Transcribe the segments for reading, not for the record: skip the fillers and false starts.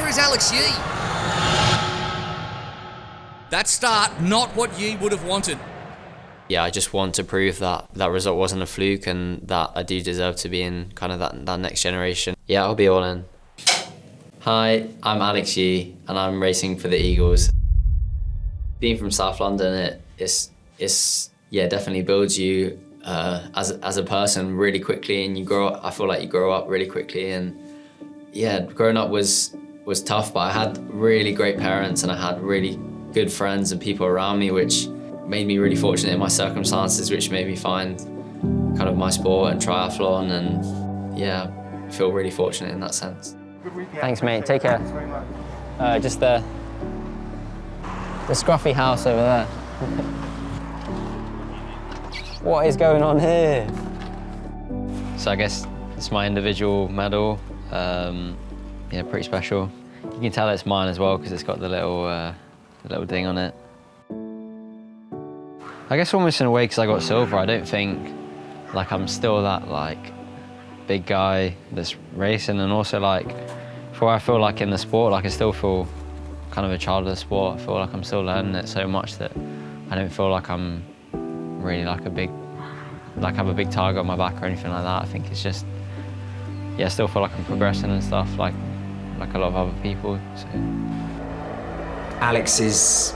Where is Alex Yee? That start, not what Yee would have wanted. Yeah, I just want to prove that that result wasn't a fluke and that I do deserve to be in kind of that next generation. Yeah, I'll be all in. Hi, I'm Alex Yee and I'm racing for the Eagles. Being from South London, it's definitely builds you as a person really quickly, and you grow up. I feel like you grow up really quickly, and yeah, growing up was tough, but I had really great parents and I had really good friends and people around me, which made me really fortunate in my circumstances, which made me find kind of my sport and triathlon, and yeah, feel really fortunate in that sense. Thanks, mate. Take care. Just the scruffy house over there. What is going on here? So I guess it's my individual medal. Yeah, pretty special. You can tell it's mine as well because it's got the little ding on it. I guess almost in a way because I got silver, I don't think like I'm still that like big guy that's racing, and also like for I feel like in the sport, like I still feel kind of a child of the sport. I feel like I'm still learning it so much that I don't feel like I'm really like I have a big target on my back or anything like that. I think it's just, yeah, I still feel like I'm progressing and stuff like a lot of other people. So. Alex is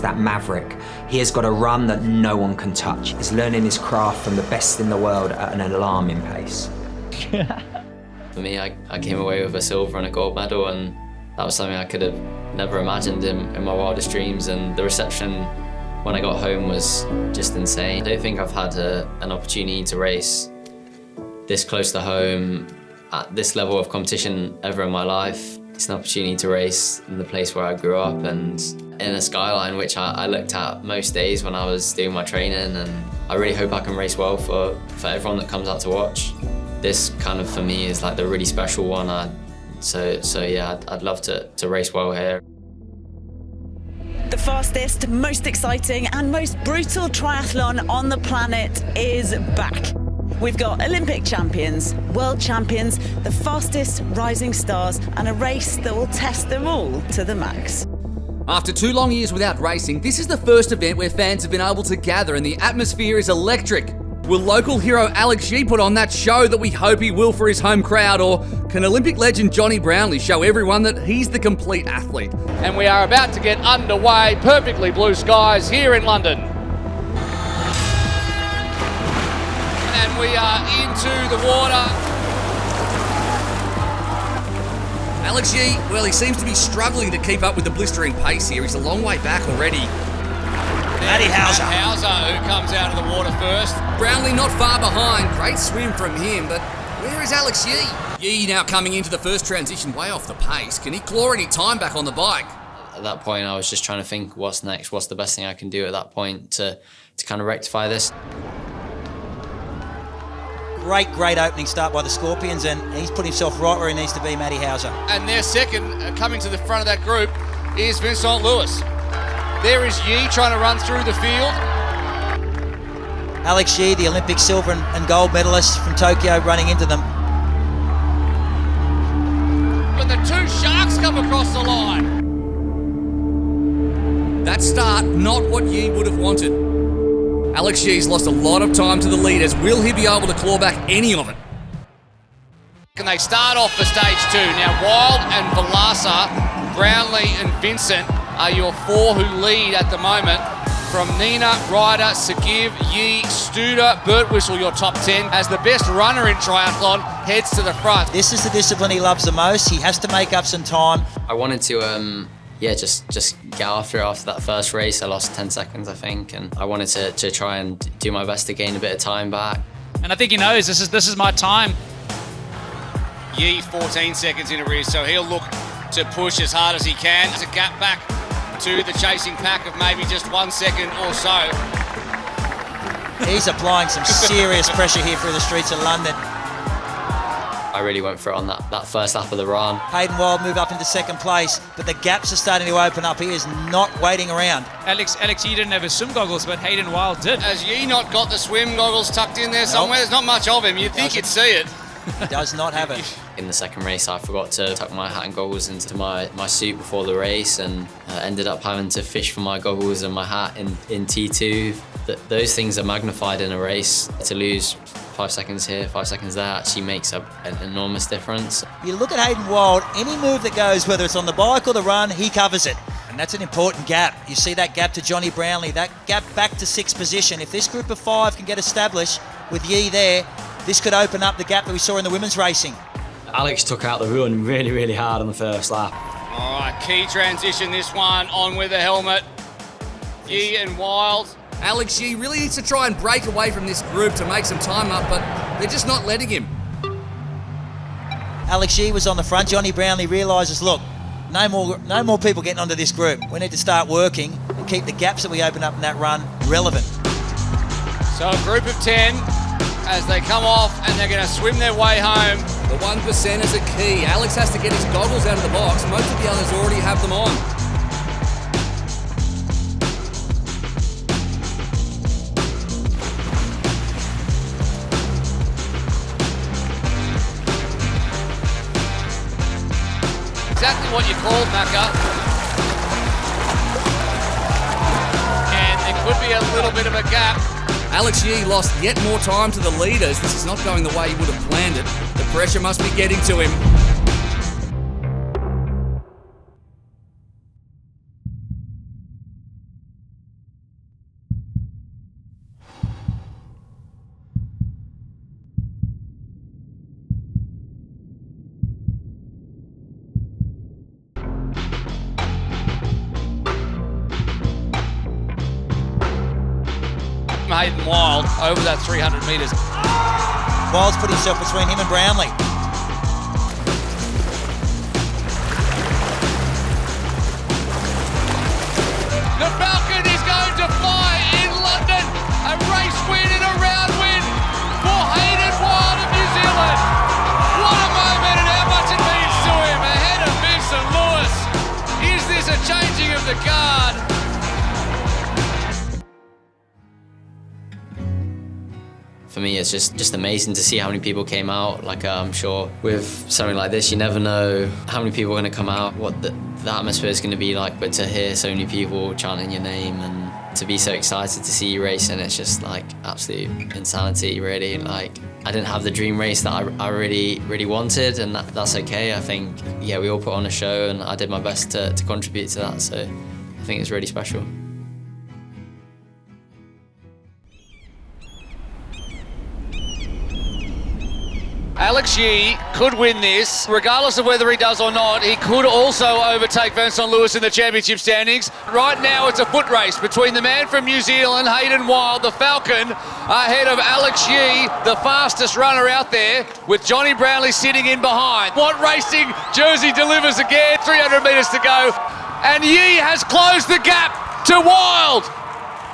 that maverick. He has got a run that no one can touch. He's learning his craft from the best in the world at an alarming pace. For me, I came away with a silver and a gold medal, and that was something I could have never imagined in my wildest dreams, and the reception when I got home was just insane. I don't think I've had an opportunity to race this close to home at this level of competition ever in my life. It's an opportunity to race in the place where I grew up and in a skyline which I looked at most days when I was doing my training, and I really hope I can race well for everyone that comes out to watch. This kind of for me is like the really special one. So yeah, I'd love to race well here. The fastest, most exciting and most brutal triathlon on the planet is back. We've got Olympic champions, world champions, the fastest rising stars, and a race that will test them all to the max. After 2 long years without racing, this is the first event where fans have been able to gather and the atmosphere is electric. Will local hero Alex Yee put on that show that we hope he will for his home crowd, or can Olympic legend Johnny Brownlee show everyone that he's the complete athlete? And we are about to get underway. Perfectly blue skies here in London. And we are into the water. Alex Yee, well, he seems to be struggling to keep up with the blistering pace here. He's a long way back already. Matty Hauser, who comes out of the water first. Brownlee not far behind. Great swim from him, but where is Alex Yee? Yee now coming into the first transition way off the pace. Can he claw any time back on the bike? At that point, I was just trying to think what's next, what's the best thing I can do at that point to kind of rectify this. Great opening start by the Scorpions, and he's put himself right where he needs to be, Matty Hauser. And their second, coming to the front of that group, is Vincent Lewis. There is Yee trying to run through the field. Alex Yee, the Olympic silver and gold medalist from Tokyo, running into them. And the 2 sharks come across the line. That start, not what Yee would have wanted. Alex Yee's lost a lot of time to the leaders. Will he be able to claw back any of it? Can they start off for stage 2? Now, Wild and Velasa, Brownlee and Vincent are your 4 who lead at the moment. From Nina, Ryder, Sagiv, Yee, Studer, Birtwistle, your top 10. As the best runner in triathlon heads to the front. This is the discipline he loves the most. He has to make up some time. I wanted to just get after that first race. I lost 10 seconds, I think, and I wanted to try and do my best to gain a bit of time back. And I think he knows this is my time. Yee 14 seconds in arrears, so he'll look to push as hard as he can. There's a gap back to the chasing pack of maybe just 1 second or so. He's applying some serious pressure here through the streets of London. I really went for it on that first lap of the run. Hayden Wild moved up into second place, but the gaps are starting to open up. He is not waiting around. Alex Yee didn't have his swim goggles, but Hayden Wild did. Has Yee not got the swim goggles tucked in there somewhere? There's not much of him. You'd think you'd see it. He does not have it. In the second race, I forgot to tuck my hat and goggles into my suit before the race, and ended up having to fish for my goggles and my hat in T2. Those things are magnified in a race. To lose 5 seconds here, 5 seconds there actually makes an enormous difference. You look at Hayden Wilde, any move that goes, whether it's on the bike or the run, he covers it. And that's an important gap. You see that gap to Johnny Brownlee, that gap back to 6th position. If this group of 5 can get established with Yee there, this could open up the gap that we saw in the women's racing. Alex took out the run really, really hard on the first lap. All right, key transition this one, on with the helmet. Yee and Wild. Alex Yee really needs to try and break away from this group to make some time up, but they're just not letting him. Alex Yee was on the front. Johnny Brownlee realises, look, no more people getting onto this group. We need to start working and keep the gaps that we open up in that run relevant. So a group of 10 as they come off, and they're going to swim their way home. The 1% is a key. Alex has to get his goggles out of the box. Most of the others already have them on. Exactly what you called, Macca. And there could be a little bit of a gap. Alex Yee lost yet more time to the leaders. This is not going the way he would have planned it. The pressure must be getting to him. Hayden Wild over that 300 metres. Wild's put himself between him and Brownlee. The Falcon is going to fly in London. A race win and a round win for Hayden Wild of New Zealand. What a moment and how much it means to him. Ahead of Vincent Lewis. Is this a changing of the guard? For me, it's just amazing to see how many people came out. Like, I'm sure with something like this, you never know how many people are going to come out, what the atmosphere is going to be like, but to hear so many people chanting your name and to be so excited to see you racing, it's just like absolute insanity, really. Like, I didn't have the dream race that I really, really wanted, and that's okay. I think, yeah, we all put on a show, and I did my best to contribute to that, so I think it's really special. Alex Yee could win this. Regardless of whether he does or not, he could also overtake Vincent Lewis in the championship standings. Right now it's a foot race between the man from New Zealand, Hayden Wild, the Falcon, ahead of Alex Yee, the fastest runner out there, with Johnny Brownlee sitting in behind. What racing Jersey delivers again, 300 metres to go. And Yee has closed the gap to Wild.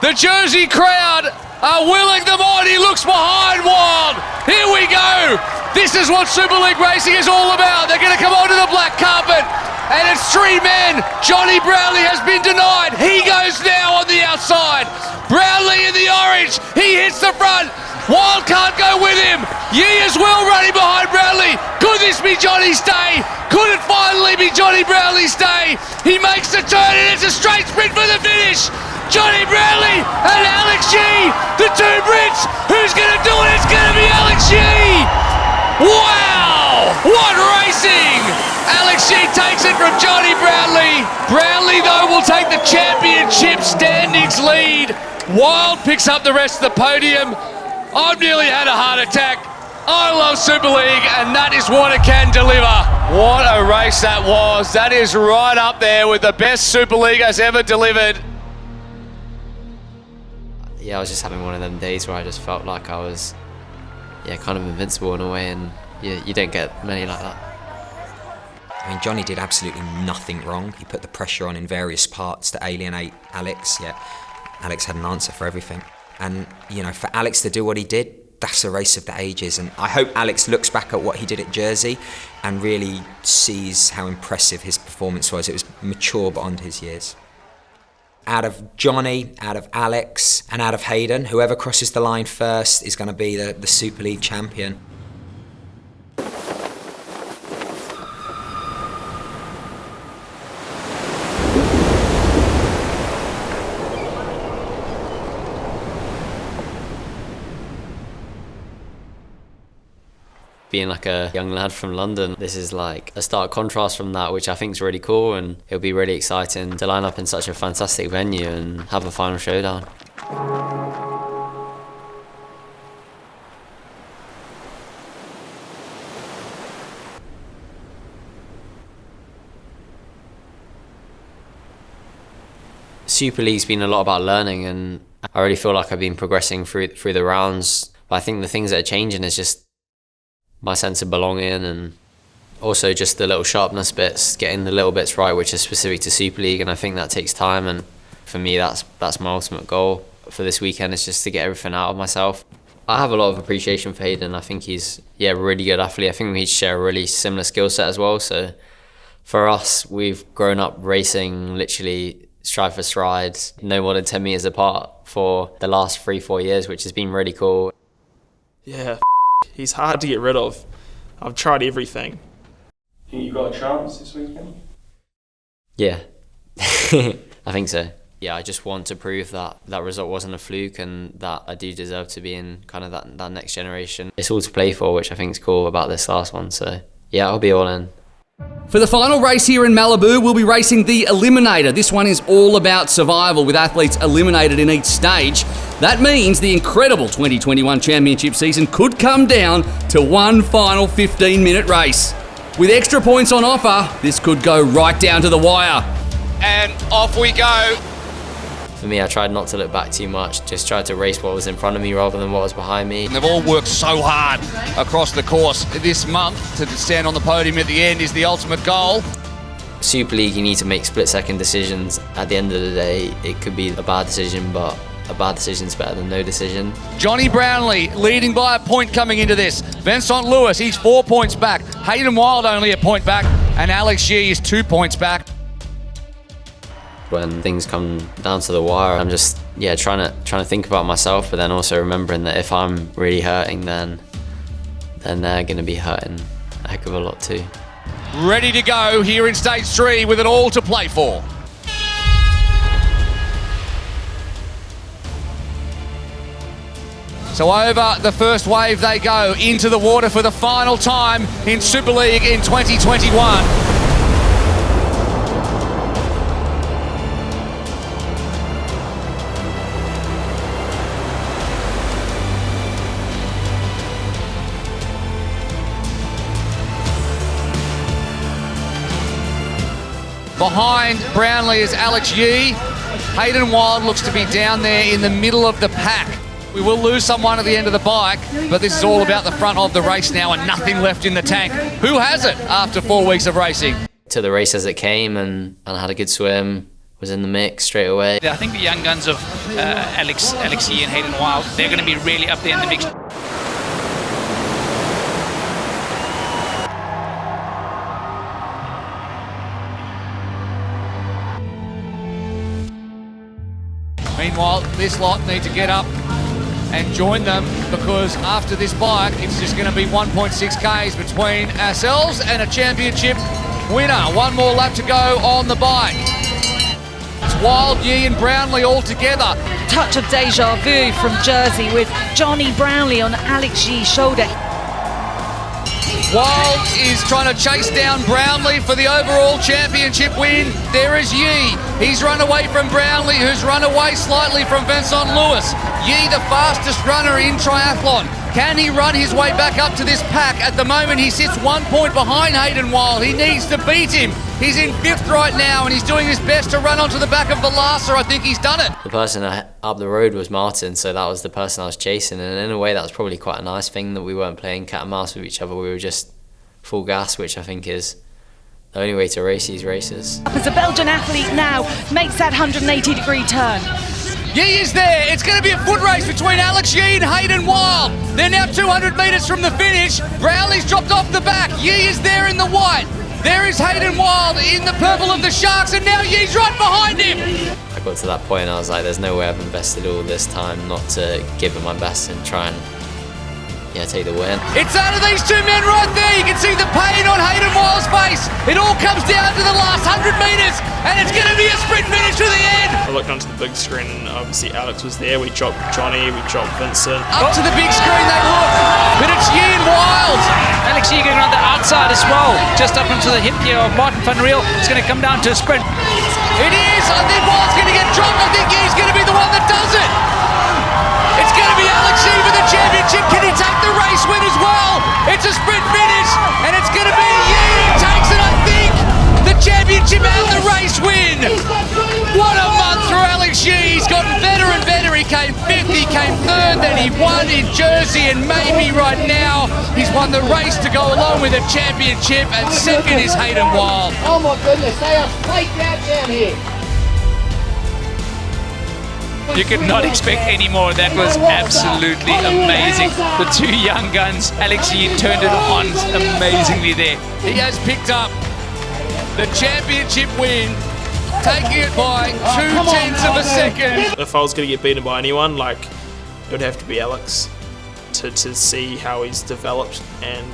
The Jersey crowd are willing them on. He looks behind Wild. Here we go. This is what Super League racing is all about. They're going to come onto the black carpet, and it's 3 men. Johnny Brownlee has been denied. He goes now on the outside. Brownlee in the orange. He hits the front. Wild can't go with him. Yee as well running behind Brownlee. Could this be Johnny's day? Could it finally be Johnny Brownlee's day? He makes the turn, and it's a straight sprint for the finish. Johnny Brownlee and Alex Yee, the 2 Brits. Who's going to do it? It's going to be Alex Yee. Wow! What racing! Alex Yee takes it from Johnny Brownlee. Brownlee, though, will take the championship standings lead. Wild picks up the rest of the podium. I've nearly had a heart attack. I love Super League, and that is what it can deliver. What a race that was. That is right up there with the best Super League has ever delivered. Yeah, I was just having one of them days where I just felt like I was, kind of invincible in a way, and you don't get many like that. I mean, Johnny did absolutely nothing wrong. He put the pressure on in various parts to alienate Alex, yet Alex had an answer for everything. And, for Alex to do what he did, that's a race of the ages. And I hope Alex looks back at what he did at Jersey and really sees how impressive his performance was. It was mature beyond his years. Out of Johnny, out of Alex, and out of Hayden, whoever crosses the line first is going to be the Super League champion. being like a young lad from London. This is like a stark contrast from that, which I think is really cool, and it'll be really exciting to line up in such a fantastic venue and have a final showdown. Super League's been a lot about learning, and I really feel like I've been progressing through the rounds. But I think the things that are changing is just my sense of belonging, and also just the little sharpness bits, getting the little bits right, which is specific to Super League, and I think that takes time. And for me, that's my ultimate goal for this weekend, is just to get everything out of myself. I have a lot of appreciation for Hayden. I think he's a really good athlete. I think we share a really similar skill set as well. So for us, we've grown up racing literally stride for stride, no more than 10 meters apart for the last 3-4 years, which has been really cool. Yeah, he's hard to get rid of. I've tried everything. Think you got a chance this weekend? Yeah, I think so. Yeah, I just want to prove that that result wasn't a fluke, and that I do deserve to be in kind of that next generation. It's all to play for, which I think is cool about this last one. So yeah, I'll be all in. For the final race here in Malibu, we'll be racing the Eliminator. This one is all about survival, with athletes eliminated in each stage. That means the incredible 2021 championship season could come down to one final 15-minute race. With extra points on offer, this could go right down to the wire. And off we go. For me, I tried not to look back too much, just tried to race what was in front of me rather than what was behind me. They've all worked so hard across the course this month. To stand on the podium at the end is the ultimate goal. Super League, you need to make split-second decisions. At the end of the day, it could be a bad decision, but a bad decision's better than no decision. Johnny Brownlee leading by a point coming into this. Vincent Lewis, he's 4 points back. Hayden Wild only a point back, and Alex Yee is 2 points back. When things come down to the wire, I'm just trying to think about myself, but then also remembering that if I'm really hurting, then they're going to be hurting a heck of a lot too. Ready to go here in stage 3 with it all to play for. So over the first wave they go into the water for the final time in Super League in 2021. Behind Brownlee is Alex Yee. Hayden Wild looks to be down there in the middle of the pack. We will lose someone at the end of the bike, but this is all about the front of the race now and nothing left in the tank. Who has it after 4 weeks of racing? To the race as it came, and I had a good swim, was in the mix straight away. I think the young guns of Alex Yee and Hayden Wild, they're going to be really up there in the mix. Meanwhile, this lot need to get up and join them, because after this bike, it's just going to be 1.6 Ks between ourselves and a championship winner. One more lap to go on the bike. It's Wild, Yee and Brownlee all together. Touch of deja vu from Jersey with Johnny Brownlee on Alex Yee's shoulder. Wild is trying to chase down Brownlee for the overall championship win. There is Yee. He's run away from Brownlee, who's run away slightly from Vincent Lewis. Yee, the fastest runner in triathlon. Can he run his way back up to this pack? At the moment, he sits 1 point behind Hayden Wild. He needs to beat him. He's in 5th right now, and he's doing his best to run onto the back of Velasa. I think he's done it. The person up the road was Martin, so that was the person I was chasing, and in a way that was probably quite a nice thing that we weren't playing cat and mouse with each other. We were just full gas, which I think is the only way to race these races. As a Belgian athlete now makes that 180-degree turn. Yee is there. It's going to be a foot race between Alex Yee and Hayden Wild. They're now 200 metres from the finish. Brownlee's dropped off the back. Yee is there in the white. There is Hayden Wild in the purple of the Sharks, and now Yee's right behind him. I got to that point, I was like, there's no way I've invested all this time not to give it my best and try and take the win. It's out of these two men right there. You can see the pain on Hayden Wild's face. It all comes down to the last 100 metres, and it's going to be a sprint finish to the end. A looked onto the big screen and obviously Alex was there. We dropped Johnny, we dropped Vincent. Up to the big screen they look, but it's Yee and Wild. Alex Yee going around the outside as well, just up into the hip here of Martin van Riel. It's going to come down to a sprint. It is. I think Wild's going to get dropped. I think Yee's going to be the one that does it. It's going to be Alex Yee for the championship. Can he take the race win as well? It's a sprint finish, and it's going to be Yee who takes it, I think. The championship and the race win. What a month for Alex Yee. He's gotten better and better. He came fifth, he came third, then he won in Jersey, and maybe right now he's won the race to go along with a championship, and second is Hayden Wild. Oh my goodness, they are flight down here. You could not expect any more. That was absolutely amazing. The two young guns, Alex Yee turned it on amazingly there. He has picked up the championship win, taking it by 0.2 of a second. If I was going to get beaten by anyone, like, it would have to be Alex. To see how he's developed and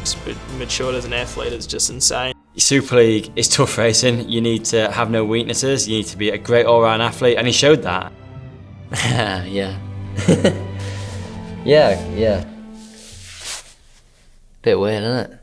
matured as an athlete is just insane. Super League is tough racing. You need to have no weaknesses. You need to be a great all-round athlete, and he showed that. Yeah. yeah. Bit weird, isn't it?